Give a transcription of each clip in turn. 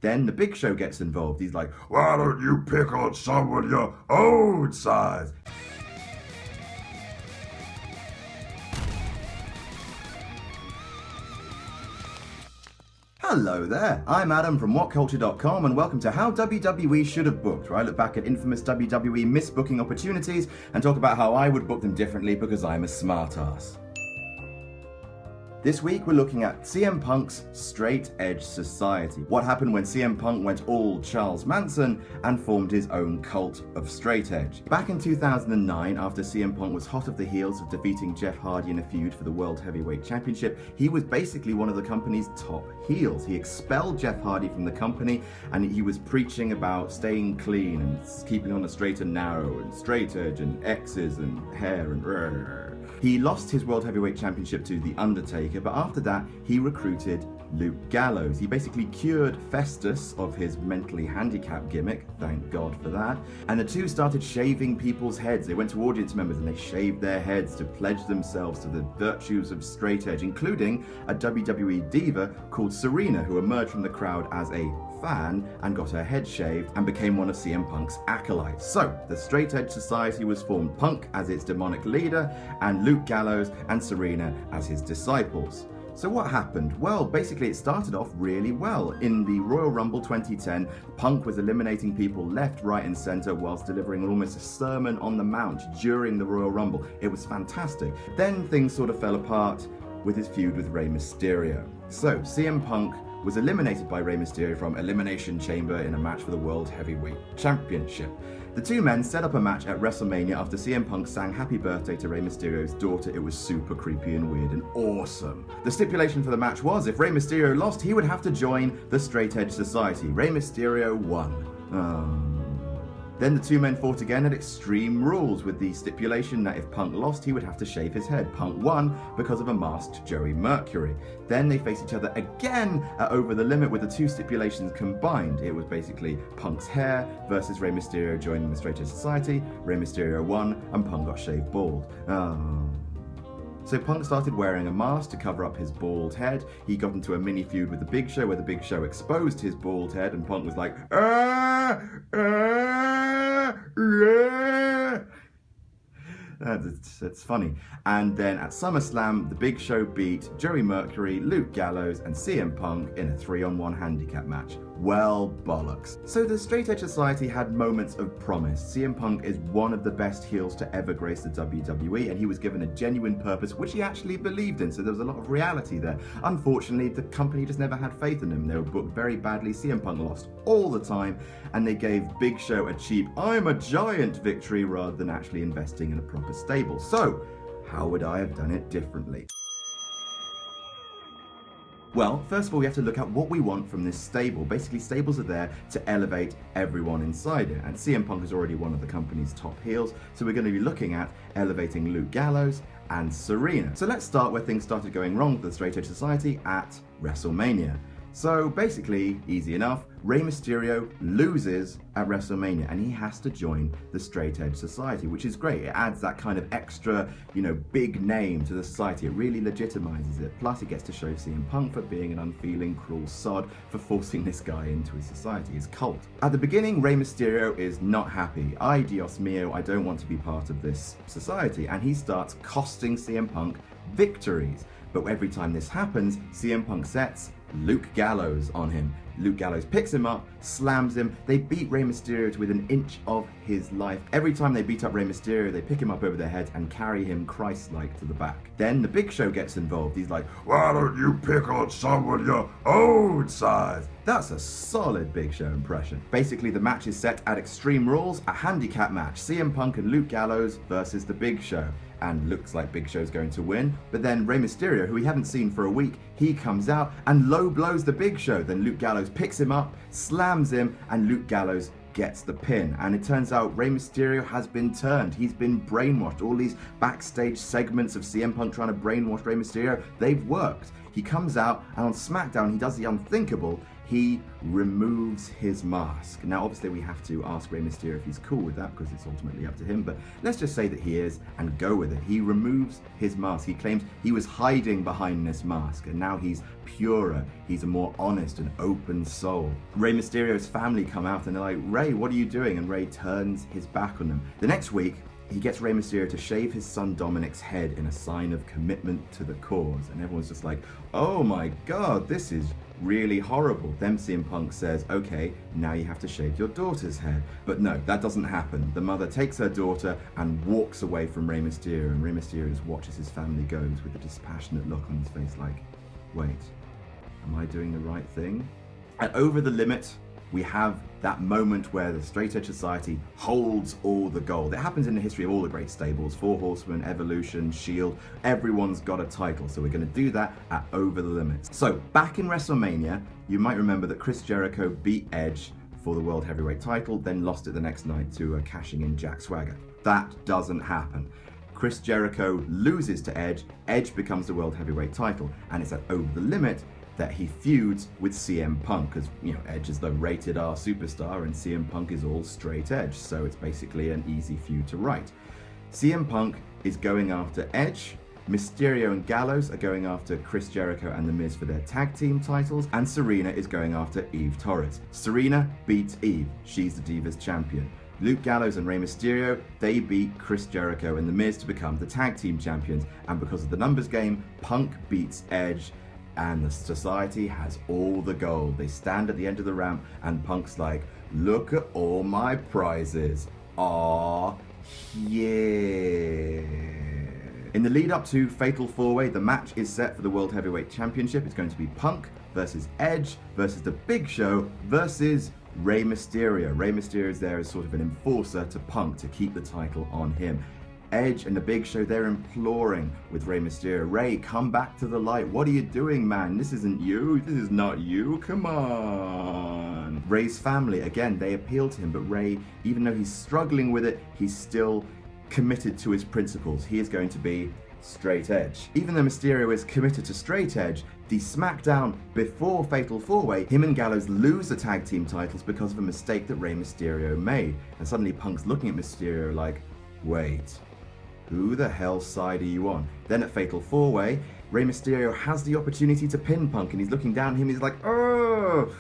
Then the Big Show gets involved. He's like, why don't you pick on someone your own size? Hello there, I'm Adam from WhatCulture.com and welcome to How WWE Should Have Booked, where I look back at infamous WWE misbooking opportunities and talk about how I would book them differently because I'm a smartass. This week we're looking at CM Punk's Straight Edge Society. What happened when CM Punk went all Charles Manson and formed his own cult of straight edge. Back in 2009, after CM Punk was hot off the heels of defeating Jeff Hardy in a feud for the World Heavyweight Championship, he was basically one of the company's top heels. He expelled Jeff Hardy from the company and he was preaching about staying clean and keeping on the straight and narrow and straight edge and X's and hair and He lost his World Heavyweight Championship to The Undertaker, but after that, he recruited Luke Gallows. He basically cured Festus of his mentally handicapped gimmick, thank God for that, and the two started shaving people's heads. They went to audience members and they shaved their heads to pledge themselves to the virtues of straight edge, including a WWE diva called Serena, who emerged from the crowd as a fan and got her head shaved and became one of CM Punk's acolytes. So, the Straight Edge Society was formed, Punk as its demonic leader and Luke Gallows and Serena as his disciples. So what happened? Well, basically it started off really well. In the Royal Rumble 2010, Punk was eliminating people left, right and centre whilst delivering almost a sermon on the mount during the Royal Rumble. It was fantastic. Then things sort of fell apart with his feud with Rey Mysterio. So CM Punk was eliminated by Rey Mysterio from Elimination Chamber in a match for the World Heavyweight Championship. The two men set up a match at WrestleMania after CM Punk sang Happy Birthday to Rey Mysterio's daughter. It was super creepy and weird and awesome. The stipulation for the match was if Rey Mysterio lost, he would have to join the Straight Edge Society. Rey Mysterio won. Then the two men fought again at Extreme Rules with the stipulation that if Punk lost, he would have to shave his head. Punk won because of a masked Joey Mercury. Then they faced each other again at Over the Limit with the two stipulations combined. It was basically Punk's hair versus Rey Mysterio joining the Straight Edge Society. Rey Mysterio won and Punk got shaved bald. So Punk started wearing a mask to cover up his bald head. He got into a mini feud with the Big Show where the Big Show exposed his bald head and Punk was like, That's funny. And then at SummerSlam, the Big Show beat Joey Mercury, Luke Gallows, and CM Punk in a 3-on-1 handicap match. Well, bollocks. So the Straight Edge Society had moments of promise. CM Punk is one of the best heels to ever grace the WWE, and he was given a genuine purpose, which he actually believed in, so there was a lot of reality there. Unfortunately, the company just never had faith in him. They were booked very badly. CM Punk lost all the time, and they gave Big Show a cheap, I'm a giant victory rather than actually investing in a proper stable. So, how would I have done it differently? Well, first of all, we have to look at what we want from this stable. Basically, stables are there to elevate everyone inside it, and CM Punk is already one of the company's top heels, so we're going to be looking at elevating Luke Gallows and Serena. So let's start where things started going wrong for the Straight Edge Society at WrestleMania. So basically, easy enough, Rey Mysterio loses at WrestleMania and he has to join the Straight Edge Society, which is great. It adds that kind of extra, big name to the society. It really legitimizes it. Plus it gets to show CM Punk for being an unfeeling, cruel sod for forcing this guy into his society, his cult. At the beginning, Rey Mysterio is not happy. Ay, Dios mío, I don't want to be part of this society. And he starts costing CM Punk victories. But every time this happens, CM Punk sets Luke Gallows on him. Luke Gallows picks him up, slams him. They beat Rey Mysterio to within an inch of his life. Every time they beat up Rey Mysterio, they pick him up over their head and carry him Christ-like to the back. Then the Big Show gets involved. He's like, why don't you pick on someone your own size? That's a solid Big Show impression. Basically, the match is set at Extreme Rules, a handicap match. CM Punk and Luke Gallows versus the Big Show. And looks like Big Show's going to win. But then Rey Mysterio, who we haven't seen for a week, he comes out and low blows the Big Show. Then Luke Gallows picks him up, slams him, and Luke Gallows gets the pin. And it turns out Rey Mysterio has been turned. He's been brainwashed. All these backstage segments of CM Punk trying to brainwash Rey Mysterio, they've worked. He comes out and on SmackDown he does the unthinkable. he removes his mask. Now, obviously, we have to ask Rey Mysterio if he's cool with that because it's ultimately up to him, but let's just say that he is and go with it. He removes his mask. He claims he was hiding behind this mask, and now he's purer. He's a more honest and open soul. Rey Mysterio's family come out and they're like, Rey, what are you doing? And Rey turns his back on them. The next week, he gets Rey Mysterio to shave his son Dominic's head in a sign of commitment to the cause. And everyone's just like, oh my God, this is really horrible. Then CM Punk says, okay, now you have to shave your daughter's head. But no, that doesn't happen. The mother takes her daughter and walks away from Rey Mysterio. And Rey Mysterio just watches his family go with a dispassionate look on his face like, wait, am I doing the right thing? And over the limit, we have that moment where the Straight Edge Society holds all the gold. It happens in the history of all the great stables. Four Horsemen, Evolution, Shield, everyone's got a title. So we're going to do that at Over the Limit. So back in WrestleMania, you might remember that Chris Jericho beat Edge for the World Heavyweight title, then lost it the next night to cashing in Jack Swagger. That doesn't happen. Chris Jericho loses to Edge, Edge becomes the World Heavyweight title, and it's at Over the Limit that he feuds with CM Punk, because, you know, Edge is the rated R superstar and CM Punk is all straight edge, so it's basically an easy feud to write. CM Punk is going after Edge, Mysterio and Gallows are going after Chris Jericho and The Miz for their tag team titles, and Serena is going after Eve Torres. Serena beats Eve, she's the Divas champion. Luke Gallows and Rey Mysterio, they beat Chris Jericho and The Miz to become the tag team champions, and because of the numbers game, Punk beats Edge, and the society has all the gold. They stand at the end of the ramp and Punk's like, look at all my prizes. Aw, yeah. In the lead up to Fatal 4-Way, the match is set for the World Heavyweight Championship. It's going to be Punk versus Edge versus The Big Show versus Rey Mysterio. Rey Mysterio is there as sort of an enforcer to Punk to keep the title on him. Edge and The Big Show, they're imploring with Rey Mysterio, Rey, come back to the light. What are you doing, man? This isn't you. This is not you. Come on. Rey's family, again, they appeal to him, but Rey, even though he's struggling with it, he's still committed to his principles. He is going to be straight edge. Even though Mysterio is committed to straight edge, the SmackDown before Fatal 4-Way, him and Gallows lose the tag team titles because of a mistake that Rey Mysterio made. And suddenly Punk's looking at Mysterio like, wait, who the hell's side are you on? Then at Fatal 4-Way, Rey Mysterio has the opportunity to pin Punk, and he's looking down at him, he's like, oh,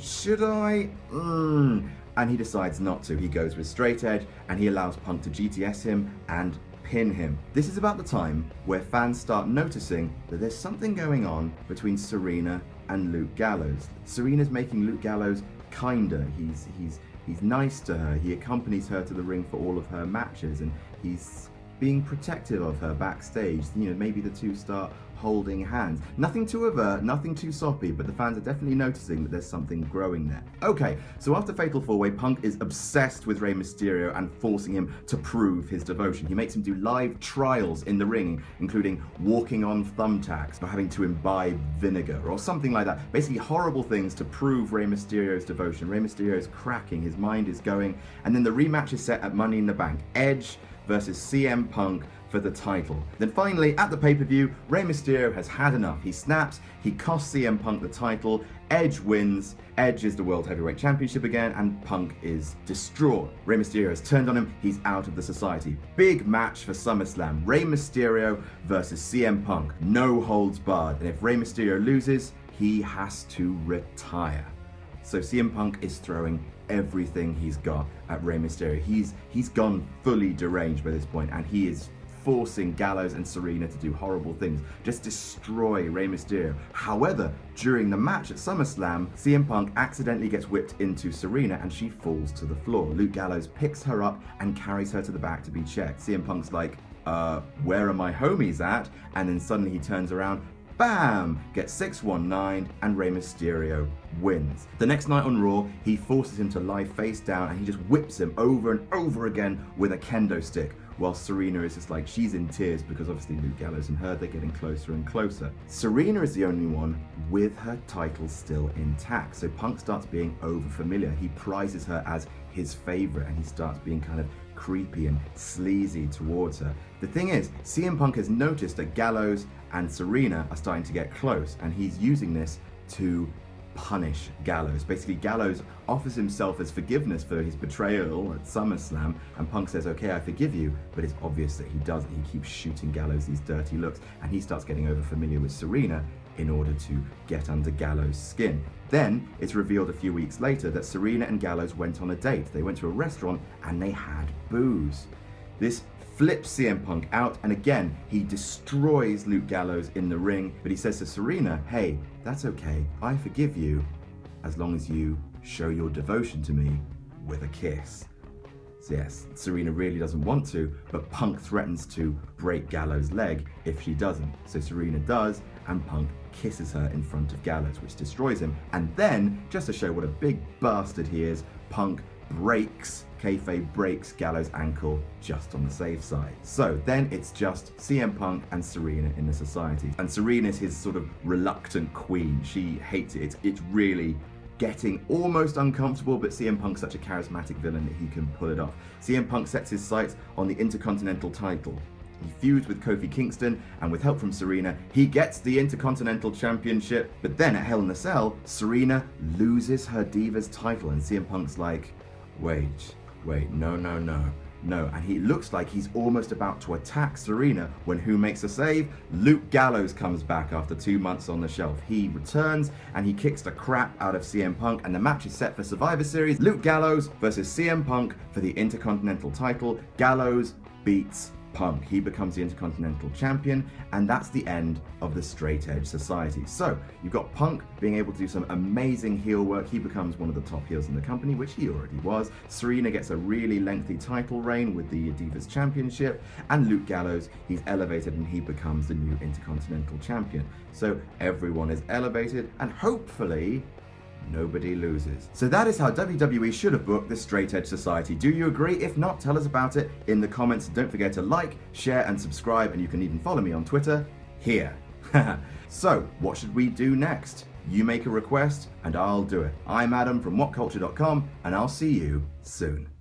should I? And he decides not to. He goes with straight edge, and he allows Punk to GTS him and pin him. This is about the time where fans start noticing that there's something going on between Serena and Luke Gallows. Serena's making Luke Gallows kinder. He's nice to her, he accompanies her to the ring for all of her matches, and he's being protective of her backstage. You know, maybe the two start holding hands. Nothing too overt, nothing too soppy, but the fans are definitely noticing that there's something growing there. Okay, so after Fatal 4-Way, Punk is obsessed with Rey Mysterio and forcing him to prove his devotion. He makes him do live trials in the ring, including walking on thumbtacks or having to imbibe vinegar or something like that. Basically horrible things to prove Rey Mysterio's devotion. Rey Mysterio is cracking, his mind is going, and then the rematch is set at Money in the Bank. Edge versus CM Punk for the title. Then finally, at the pay-per-view, Rey Mysterio has had enough. He snaps, he costs CM Punk the title, Edge wins, Edge is the World Heavyweight Championship again, and Punk is distraught. Rey Mysterio has turned on him, he's out of the society. Big match for SummerSlam, Rey Mysterio versus CM Punk, no holds barred, and if Rey Mysterio loses, he has to retire. So CM Punk is throwing everything he's got at Rey Mysterio. He's gone fully deranged by this point, and he is forcing Gallows and Serena to do horrible things, just destroy Rey Mysterio. However, during the match at SummerSlam, CM Punk accidentally gets whipped into Serena and she falls to the floor. Luke Gallows picks her up and carries her to the back to be checked. CM Punk's like, where are my homies at? And then suddenly he turns around, bam! Gets 619 and Rey Mysterio wins. The next night on Raw, he forces him to lie face down and he just whips him over and over again with a kendo stick, while Serena is just like, she's in tears because obviously Luke Gallows and her, they're getting closer and closer. Serena is the only one with her title still intact, so Punk starts being over familiar. He prizes her as his favorite and he starts being kind of creepy and sleazy towards her. The thing is, CM Punk has noticed that Gallows and Serena are starting to get close, and he's using this to punish Gallows. Basically, Gallows offers himself as forgiveness for his betrayal at SummerSlam, and Punk says, okay, I forgive you, but it's obvious that he doesn't. He keeps shooting Gallows these dirty looks, and he starts getting over familiar with Serena in order to get under Gallows' skin. Then it's revealed a few weeks later that Serena and Gallows went on a date. They went to a restaurant and they had booze. This flips CM Punk out, and again, he destroys Luke Gallows in the ring, but he says to Serena, hey, that's okay, I forgive you, as long as you show your devotion to me with a kiss. So yes, Serena really doesn't want to, but Punk threatens to break Gallows' leg if she doesn't. So Serena does, and Punk kisses her in front of Gallows, which destroys him. And then, just to show what a big bastard he is, Punk kayfabe breaks Gallows' ankle just on the safe side. So then it's just CM Punk and Serena in the society. And Serena's his sort of reluctant queen. She hates it. It's really getting almost uncomfortable, but CM Punk's such a charismatic villain that he can pull it off. CM Punk sets his sights on the Intercontinental title. He feuds with Kofi Kingston, and with help from Serena, he gets the Intercontinental Championship. But then at Hell in a Cell, Serena loses her Divas title, and CM Punk's like, wait, no. And he looks like he's almost about to attack Serena when who makes a save? Luke Gallows comes back after 2 months on the shelf. He returns and he kicks the crap out of CM Punk, and the match is set for Survivor Series. Luke Gallows versus CM Punk for the Intercontinental title. Gallows beats Punk. He becomes the Intercontinental Champion, and that's the end of the Straight Edge Society. So you've got Punk being able to do some amazing heel work. He becomes one of the top heels in the company, which he already was. Serena gets a really lengthy title reign with the Divas Championship, and Luke Gallows, he's elevated and he becomes the new Intercontinental Champion. So everyone is elevated, and hopefully nobody loses. So that is how WWE should have booked the Straight Edge Society. Do you agree? If not, tell us about it in the comments. Don't forget to like, share, and subscribe, and you can even follow me on Twitter here. So, what should we do next? You make a request, and I'll do it. I'm Adam from WhatCulture.com, and I'll see you soon.